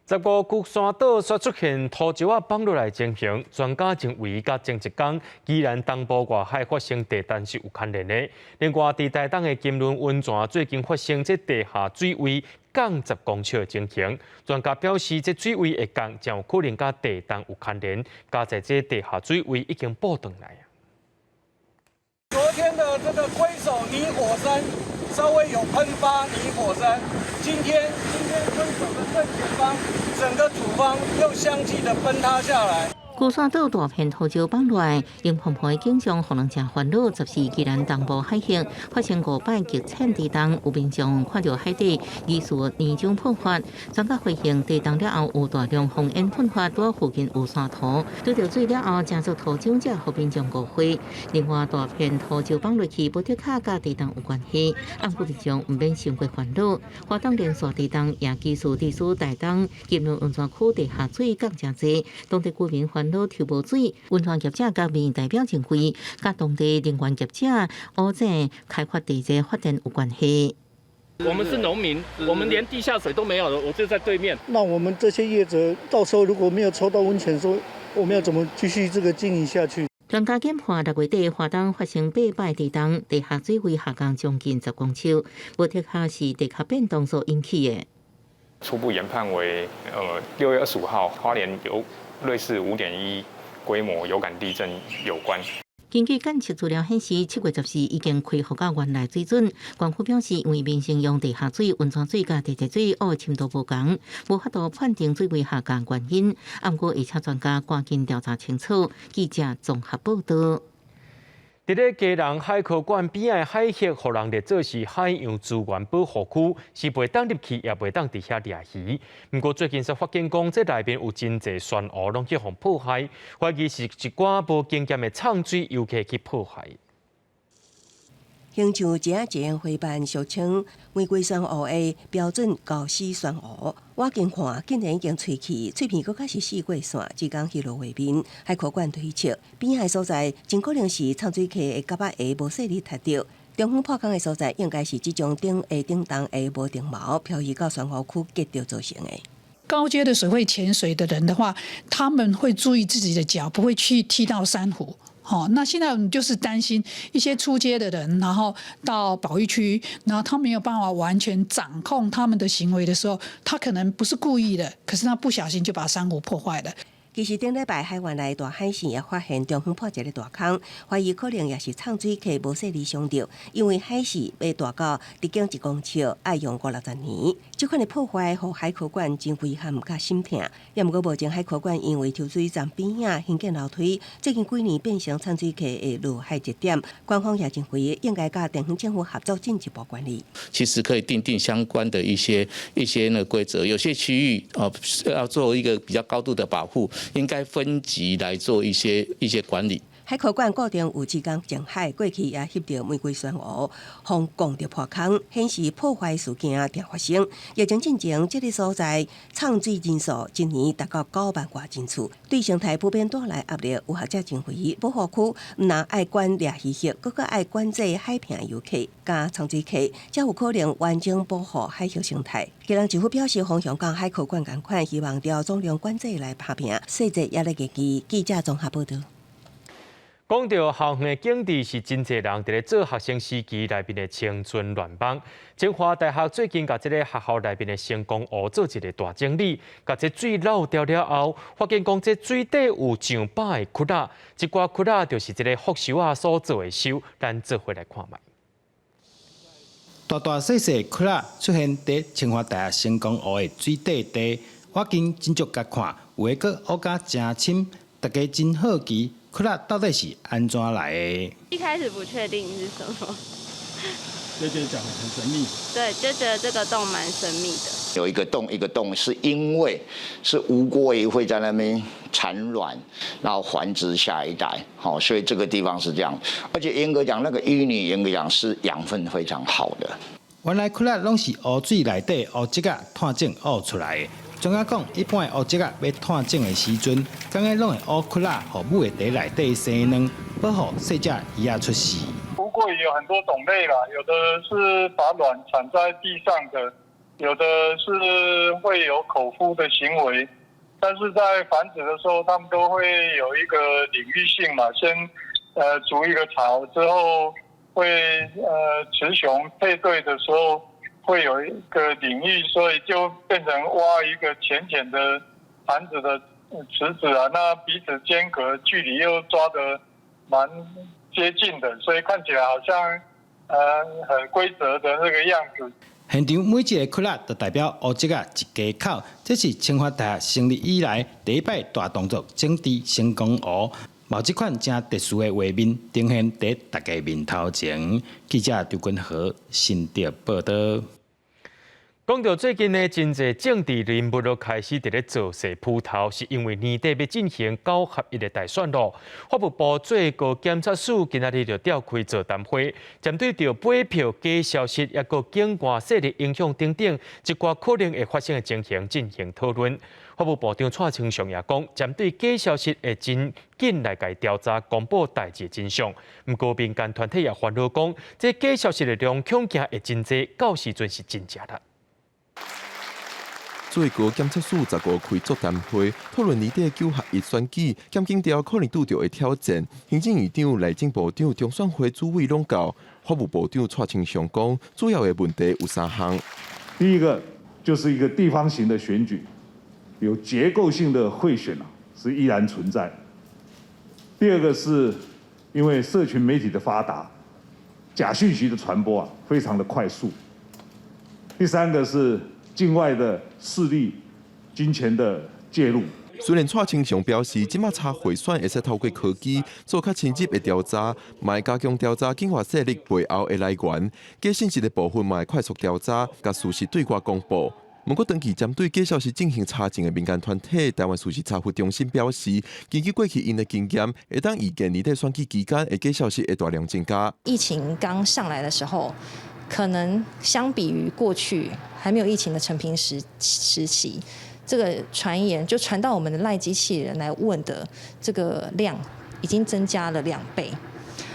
15鼓山岛却出现土石仔放落来情形，专家认为甲前一天宜兰东部外海发生地震是有牵连的。另外，伫台东的金轮温泉最近发生这地下水位降10公尺的情形，专家表示，这水位会降，将有可能甲地震有牵连。加在这地下水位已经报上来。昨天的这个龟首泥火山稍微有喷发泥火山，今天龟首的正前方，整个主方又相继的崩塌下来。 鼓山岛大片土石放落来，因澎湃景象互人真烦恼。就是宜兰东部海峡发生5摆极浅地震，有民众看到海底疑似泥浆喷发。专家发现地震了后有大量红烟喷发，在附近有山土，对着水了后加速土浆才互民众误会。另外大片土石放落去，不得卡甲地震有关系，暗过民众唔免伤过烦恼。花东连续地震也技术地区台东金轮温泉区地下水降真济，当地居民烦恼抽无水，温泉业者甲民代表认为，甲当地能源业者乌井开发地质发展有关系。我们是农民，我们连地下水都没有了，我就在对面。那我们这些业者到时候如果没有抽到温泉，说我们要怎么继续这个经营下去？ 专家检判6月底花东发生8摆地震，地下水位下降将近10公尺，无特下是地壳变动所引起的。初步研判为，6月25号花莲有类似5.1规模有感地震有关。 根据监测资料显示，7月14已经恢复到原来水准。官府表示，因为民生用地下水、温泉水甲地质水污深度无同，无法度判定水位下降原因。不过，会请专家赶紧调查清楚。记者综合报道。 伫咧基隆海科馆边仔海峡，互人列做是海洋资源保护区，是袂当入去，也袂当伫遐掠鱼。不过最近才发现讲，这内面有真侪珊瑚拢去互破坏，怀疑是一寡无经验的唱水游客去破坏。 形像一仔一花瓣，俗称玫瑰珊瑚的标准高丝珊瑚。我近看，竟然已经吹起，脆片佫较是四过线，只讲迄落画面。海科馆推测，边海所在真可能是唱水客的甲巴鞋无细力踢到。中风破空的所在，应该是即种顶下顶动的无定毛漂移到珊瑚区结着造成的。 高阶的水会潜水的人的话，他们会注意自己的脚，不会去踢到珊瑚。 好，那现在我们就是担心一些出街的人，然后到保育区，然后他没有办法完全掌控他们的行为的时候，他可能不是故意的，可是他不小心就把珊瑚破坏了。 其实顶礼拜海湾内大海线也发现中风破一个大坑，怀疑可能也是唱水客无细力伤着，因为海线要大到直径1公尺，要用50-60年。这款的破坏，互海科馆真遗憾甲心痛。也毋过目前海科馆因为抽水站边仔兴建楼梯，最近几年变成唱水客的落海节点。官方也认为应该甲地方政府合作进一步管理。其实可以订定相关的一些那个规则，有些区域要做一个比较高度的保护。 应该分级来做一些管理。海科馆固定有志工前海，过去也翕到玫瑰珊瑚，防降着破坑，显示破坏事件定发生。疫情进前，这个所在唱水人数今年达到9万多人次，对生态普遍带来压力。有学者认为，保护区唔但爱管掠鱼客，佮爱管制海片游客加唱水客，才有可能完整保护海峡生态。基隆政府表示，方向港海科馆同款，希望调总量管制来拍拼，细节也来研究。记者综合报道。 讲到校园的警治，是真侪人伫咧做学生时期内面的青春乱梦。清华大学最近甲这个学校内面的成功湖做一个大整理，甲这水漏掉了后，发现讲这水底有上百个窟窿，一寡窟窿就是这个福寿啊所做的手，咱做回来看卖。大大细细窟窿出现伫清华大学成功湖的水底地，我今真足甲看，有诶个乌甲真深，大家真好奇。 窟窿到底是安怎来的？一开始不确定是什么，就觉得讲很神秘。对，就觉得这个洞蛮神秘的。有一个洞，是因为是乌龟会在那边产卵，然后繁殖下一代，好，所以这个地方是这样。而且严格讲，那个淤泥严格讲是养分非常好的。原来窟窿拢是湖水内底湖质啊探井挖出来的。总讲讲，一般的湖质啊要探井的时阵，刚刚拢会挖窟窿，互母的在内底生卵，保护细只鱼仔出世。乌龟有很多种类啦，有的是把卵产在地上的，有的是会有口孵的行为，但是在繁殖的时候，它们都会有一个领域性嘛，先筑一个巢之后会雌雄配对的时候会有一个领域，所以就变成挖一个浅浅的盘子的池子啊，那彼此间隔距离又抓得蛮接近的，所以看起来好像很规则的那个样子。现场每一个窟窿就代表湖质啊一家口，这是清华大学成立以来第一摆大动作整治成功湖。冒这款正特殊的画面呈现在大家面头前。记者刘君和新竹报道。讲到最近呢，真侪政治人物都开始伫咧造势铺头，是因为年底要进行9合1的大选咯。法务部最高检察署今仔日就召开座谈会，针对着买票假消息，也个境外势力影响等等一寡可能会发生的情形进行讨论。法务部长蔡清祥也讲，针对假消息会真紧来甲调查公布代志真相。不过民间团体也烦恼讲，这假消息的量恐惊会真济，到时阵是真假啦。最高检察署15开座谈会，讨论年底9合1选举，检警调可能拄到的挑战。行政院长内政部长、中选会主委拢到，法务部长蔡清祥讲，主要的问题有3项。第一个就是一个地方型的选举，有结构性的贿选是依然存在。第二个是因为社群媒体的发达，假讯息的传播非常的快速。第三个是境外的势力、金钱的介入。虽然蔡清祥表示，即马查贿选会使透过科技做较深入的调查，嘛会加强调查境外势力背后的来源，假信息的部分嘛会快速调查，甲事实对外公布。不过，长期针对假消息进行查证的民间团体台湾事实查核中心表示，根据过去因的经验，会当预见年底选举期间的假消息会大量增加。疫情刚上来的时候，可能相比于过去还没有疫情的承平时期，这个传言就传到我们的赖机器人来问的这个量已经增加了2倍。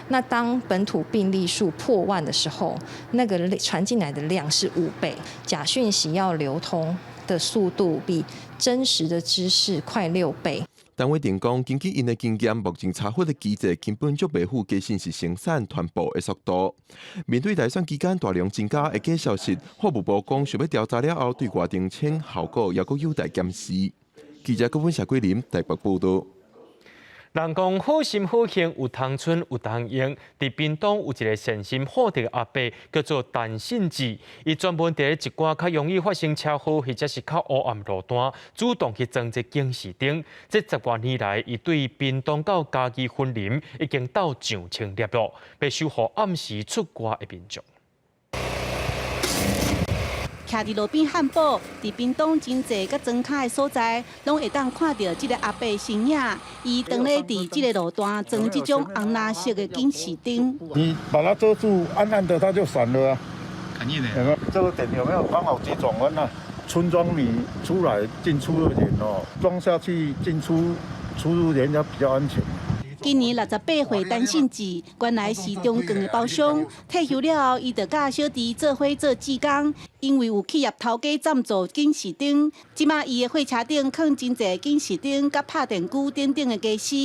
那当本土病例数破万的时候，那个传进来的量是5倍。假讯息要流通的速度比真实的知识快6倍。单位定讲，根据因的经验，目前查获的机制根本就袂符假信息生产传播的速度。面对大选期间大量增加的假消息，法务部讲想要调查了后，对外澄清效果也阁有待检视。记者郭文霞、桂林台北报道。人讲好心好行有通春有通用，伫屏东有一个善心好德的阿伯，叫做陈信志，伊专门伫一寡较容易发生车祸或者是较黑暗路段，主动去装这警示灯。这10多年来，伊对屏东到嘉义分林已经到上千粒了，要守护暗时出外的民众。徛伫路边汉堡，伫屏东真济甲庄卡的所在，拢会当看到这个阿伯身影。伊当咧伫这个路段装这种红蓝色的警示灯。你把它遮住，暗暗的它就闪了啊。肯定的。有没有这个点有没有刚好急转弯啊？村庄里出来进出的人装下去进出入人家比较安全。今年68岁陈信志，原来是中钢的包商，退休了后，伊就甲小弟做伙做技工。因为有企业头家赞助警示灯，即马伊的货车顶放真侪警示灯、甲拍电鼓等等的家私，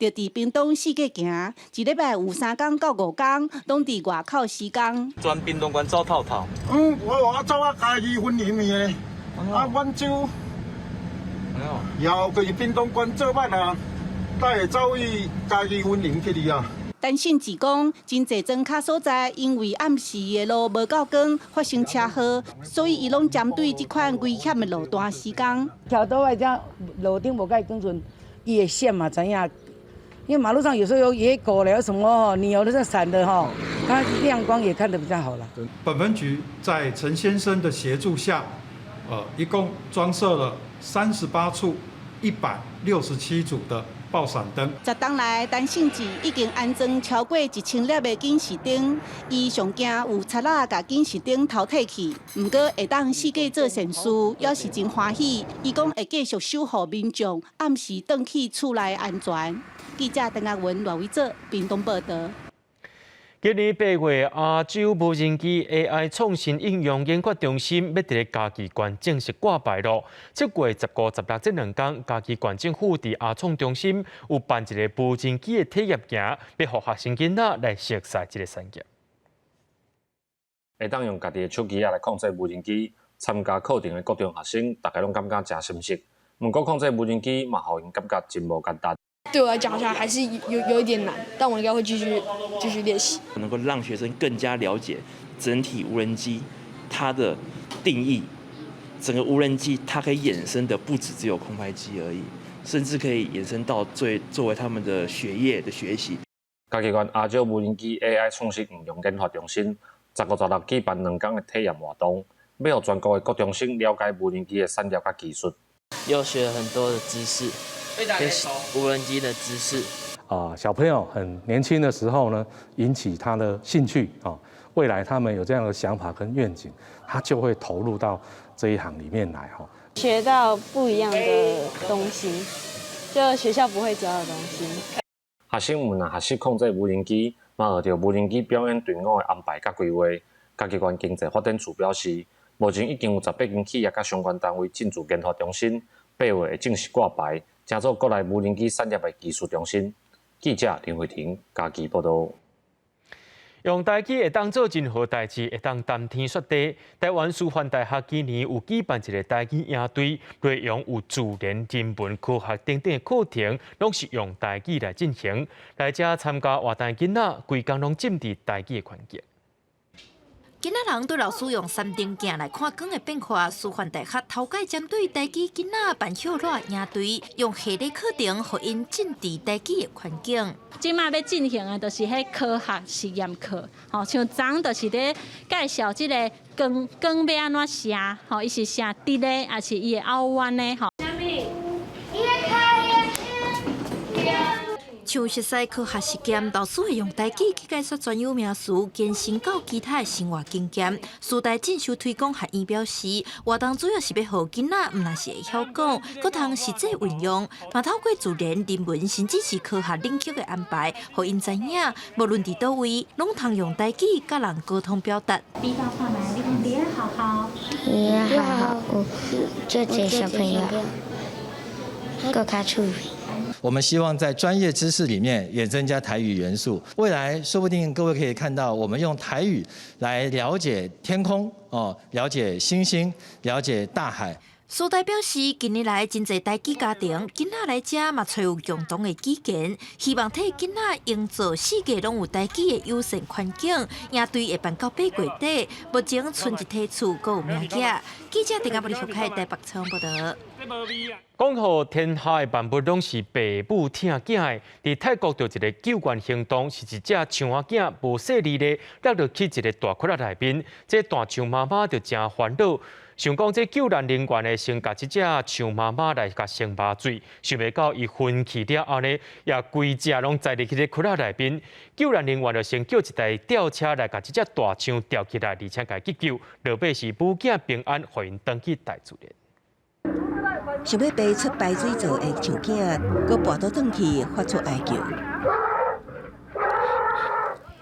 就伫屏东四界行，一礼拜有3天到5天，拢伫外口施工。全屏东县走透透。我走啊嘉义分林的，阮就后就是屏东县做摆啊。才会走去嘉义分林去哩啊！陈信志讲，真侪庄卡所在，因为暗时的路无够光，发生车祸，所以伊拢针对这款危险的路段施工。跳倒来这路顶无甲伊光准，伊会闪嘛，知影？因为马路上有时候有野狗了，有什么你有的在闪的哈，它亮光也看得比较好了。本分局在陈先生的协助下，一共装设了38处167组的爆闪灯。10档内单性子已经安装超过1000粒的警示灯，伊上惊有贼仔甲警示灯偷摕去，毋过会当四界做善事，也是真欢喜。伊讲会继续守护民众暗时返去厝内安全。记者邓亚文、赖伟哲，屏东报道。今年8月，亚洲无人机 AI 创新应用研发中心要伫嘉义县正式挂牌咯。7月15、16这2天，嘉义县政府伫亚创中心有办一个无人机的体验行，要互学生囡仔来熟悉这个产业。会当用家己的手机来控制无人机，参加课程的各中学生，大家拢感觉真熟悉。不过控制无人机嘛，互因感觉真无简单。对我来讲，好像还是有一点难，但我应该会继续练习，能够让学生更加了解整体无人机它的定义，整个无人机它可以衍生的不只有空拍机而已，甚至可以衍生到作为他们的学业的学习。嘉义县亚洲无人机 AI 创新应用研发中心15、16举办2天的体验活动，要让全国的高中生了解无人机的产业甲技术。又学了很多的知识。无人机的知识小朋友很年轻的时候呢，引起他的兴趣未来他们有这样的想法跟愿景，他就会投入到这一行里面来学到不一样的东西，就学校不会教的东西。学生们学习控制无人机，嘛学到无人机表演队伍的安排甲规划。嘉义县经济发展处表示，目前已经有18间企业甲相关单位进驻研发中心，8月会正式挂牌。成做国内无人机产业的技术中心。记者林慧婷，嘉义报道。用台机会当做任何代志，会当谈天说地。台湾师范大学今年有举办一个台机营队，内容有自然、人文、科学等等课程，拢是用台机来进行。来遮参加活动囡仔，规工拢浸伫台机的环境。囡仔人对老师用3灯镜来看光的变化，师范大学头届针对台机囡仔办校热营队，用系列课程，互因进伫台机的环境。即马要进行的就是迄科学实验课，像昨就是咧介绍即个光要安怎射，伊是射直的，还是伊会凹弯的，像熟悉科学实验，老师会用台机去解说专有名词，延伸到其他的生活经验。师大进修推广学院表示，活动主要是要互囡仔毋但是会晓讲，佮通实际运用，嘛透过自然、人文甚至是科学领域的安排，互因知影，无论伫倒位，拢通用台机甲人沟通表达。比方看来，你讲你好好，你好好，就这小朋友，够卡出。我们希望在专业知识里面也增加台语元素，未来说不定各位可以看到，我们用台语来了解天空了解星星，了解大海。师大表示，近年来真侪台机家庭囡仔来遮嘛，找有共同的意见，希望替囡仔营造世界拢有台机的友善环境。营队会办到8月底，目前剩一梯厝，阁有名额。记者陈阿伯离开台北采访报道。讲好天下的万物拢是爸母疼囝的，伫泰国就一个救援行动，是一只青蛙囝无细力咧，落入去一个大窟窿内面，这大象妈妈就真烦恼。想讲这救援人员的先甲这只象妈妈来甲先麻醉，想袂到伊昏去了后呢，也规只拢栽入去这窟窿内面。救援人员就先叫一台吊车来甲这只大象吊起来，而且甲急救，落尾是母囝平安，互因登去大自然。想要爬出排水槽的象囝，佮跋倒转去，发出哀叫。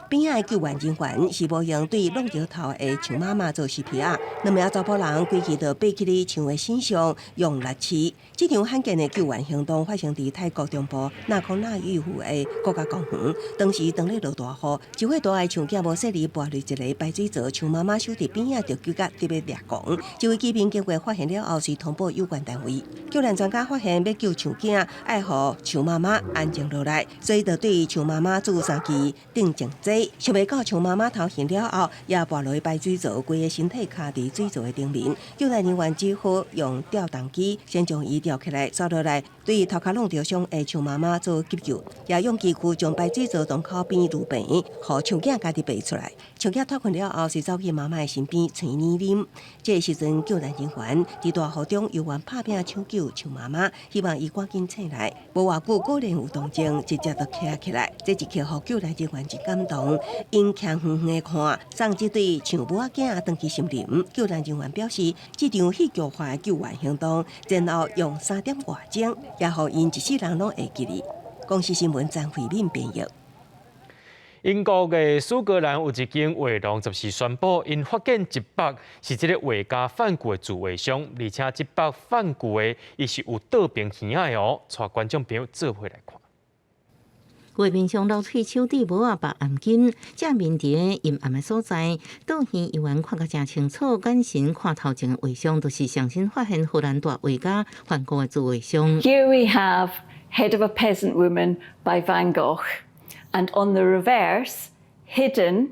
边仔救援人员是无用对落石头的象妈妈做 CPR， 2名查甫人规气就爬起哩象的身上，用力刺。这场罕见的救援行动发生伫泰国中部纳康纳玉湖的国家公园。当时当咧落大雨，一岁大的象囝无细力跋入一个排水槽，象妈妈手伫边仔就举甲特别掠光。这位居民经过发现了后，是通报有关单位。救援专家发现要救象囝，爱互象妈妈安静落来，所以就对象妈妈注3支定情剂。想袂到象妈妈头醒了后，也跋落排水槽，规个身体卡伫水槽的顶面。救援人员只好用吊动机先将伊吊起来，扫落来，对头壳弄着伤的树妈妈做急救，也用机具将排水槽从口边路边，互树囝家己爬出来。树囝脱困了后，是走去妈妈的身边吹奶啉。这时阵，救援人员伫大雨中犹原拍拼抢救树妈妈，希望伊赶紧醒来。无偌久，果然有动静，直接就起来。这一刻，互救援人员一感动，因徛远远的看，送这对树母仔囝登去森林。救援人员表示，这场戏剧化的救援行动，前后用3点外钟，也互因一世人拢会记哩。公司新闻张慧敏编译。英国的苏格兰有一间画廊则是宣布，因发现一幅是这个画家梵谷的自画像，而且这幅梵谷的伊是有倒边耳仔哦，带观众朋友做伙来看。画面上露出手指无啊白暗金，正面伫个阴暗的所在，倒耳游玩看个真清楚，眼神看头前的画像，都是上新发现荷兰大画家梵谷的自画像。 Here we have Head of a Peasant Woman by Van Gogh, and on the reverse, hidden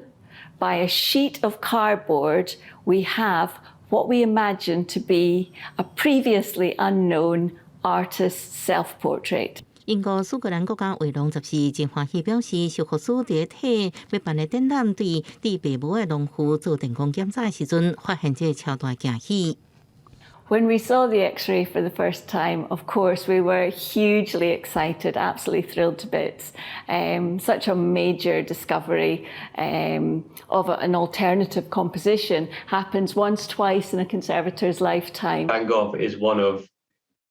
by a sheet of cardboard, we have what we imagine to be a previously unknown artist's self-portrait. 英国苏格兰国家画廊杂志真欢喜表示，小护士伫体要办的展览，对伫爸母的农夫做电工检查的时阵，发现这超大惊喜。 When we saw the X-ray for the first time, of course, we were hugely excited, absolutely thrilled to bits. Such a major discovery of an alternative composition happens once, twice in a conservator's lifetime. Van Gogh is one of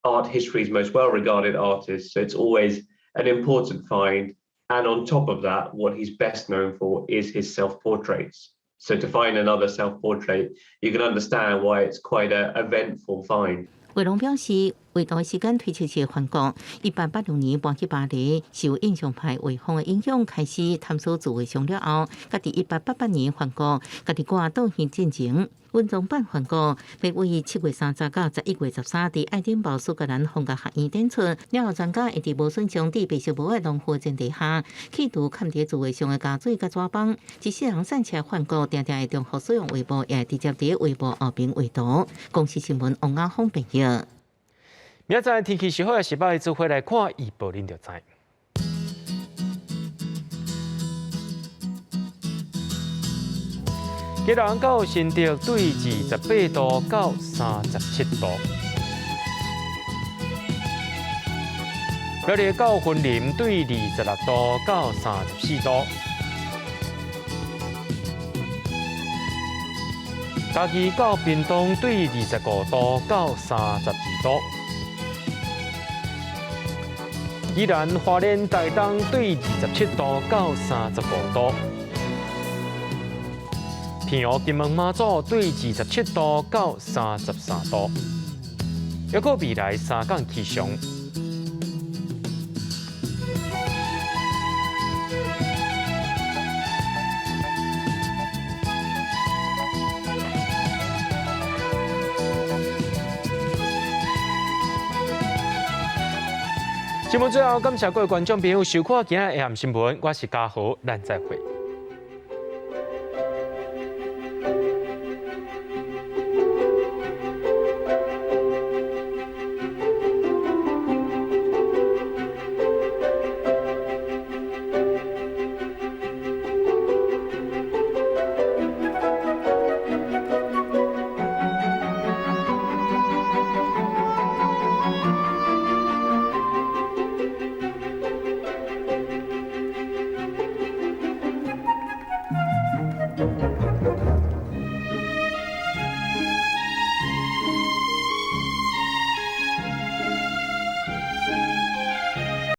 art history's most well-regarded artists, so it's always an important find. And on top of that, what he's best known for is his self-portraits. So to find another self-portrait, you can understand why it's quite an eventful find. 画廊表示，画图的时间推测是梵谷1886年搬去巴黎，受印象派画风的影响，开始探索自画像了后，甲伫1888年梵谷家己挂倒去进前。文章版梵谷要为7月30到11月13伫爱丁堡苏格兰风格学院展出，了后专家会伫无损伤地白色无的农夫前提下，企图看伫自画像的加水甲纸板。一世人散车梵谷定定会重复使用画布，也会直接伫画布后边画图。公司新闻王亚峰编译。明仔天气是好，也是歹，做伙来看预报，恁就知。基隆到新竹对28度到37度，苗栗到云林对26度到34度，嘉义到屏东对25度到32度。 宜兰花莲台东对27度到35度，平湖金门马祖对27度到33度，还有未来3港气象。新闻最后，感谢各位观众朋友收看今日的下暗新闻，我是嘉豪，咱再会。